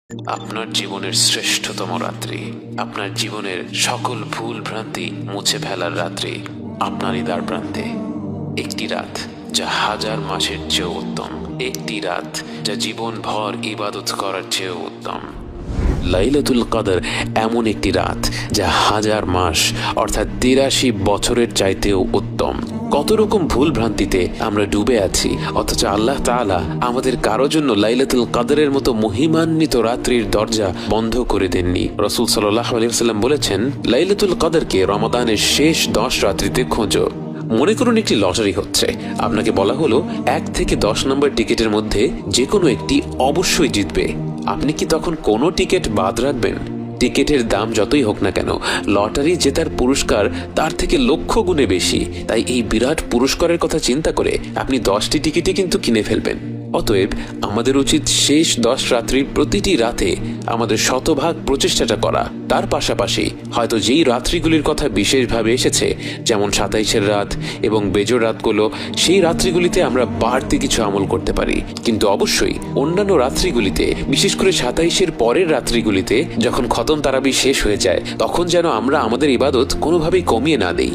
আপনার জীবনের শ্রেষ্ঠতম রাত্রি, আপনার জীবনের সকল ভুল ভ্রান্তি মুছে ফেলার রাত্রি আপনারই দ্বার প্রান্তে। একটি রাত যা হাজার মাসের চেয়েও উত্তম, একটি রাত যা জীবন ভর ইবাদত করার চেয়েও উত্তম। লাইলাতুল কদর এমন একটি রাত যা হাজার মাস অর্থাৎ ৮৩ বছরের চাইতেও উত্তম। কত রকম ভুল ভ্রান্তিতে আমরা ডুবে আছি, অথচ আল্লাহ তাআলা আমাদের কারো জন্য লাইলাতুল কদরের মতো মহিমান্বিত রাত্রির দরজা বন্ধ করে দেননি। রাসূল সাল্লাল্লাহু আলাইহি ওয়াসাল্লাম বলেছেন, লাইলাতুল কদরকে রমাদানের শেষ 10 রাত্রিতে খোঁজো। মনে করুন একটি লটারি হচ্ছে, আপনাকে বলা হলো 1 থেকে 10 নম্বর টিকিটের মধ্যে যে কোনো একটি অবশ্যই জিতবে। আপনি কি তখন কোনো টিকিট বাদ রাখবেন? টিকিটের দাম যতই হোক না কেন, লটারি জেতার পুরস্কার তার থেকে লক্ষ গুণে বেশি। তাই এই বিরাট পুরস্কারের কথা চিন্তা করে আপনি 10টি টিকিটই কিন্তু কিনে ফেলবেন। অতএব আমাদের উচিত শেষ 10 রাত্রির প্রতিটি রাতে আমাদের শতভাগ প্রচেষ্টাটা করা। তার পাশাপাশি হয়তো যেই রাত্রিগুলির কথা বিশেষভাবে এসেছে, যেমন 27-এর রাত এবং বেজোড় রাতগুলো, সেই রাত্রিগুলিতে আমরা বাড়তি কিছু আমল করতে পারি। কিন্তু অবশ্যই অন্যান্য রাত্রিগুলিতে, বিশেষ করে 27-এর পরের রাত্রিগুলিতে যখন খতম তারাবি শেষ হয়ে যায়, তখন যেন আমরা আমাদের ইবাদত কোনোভাবেই কমিয়ে না দেই।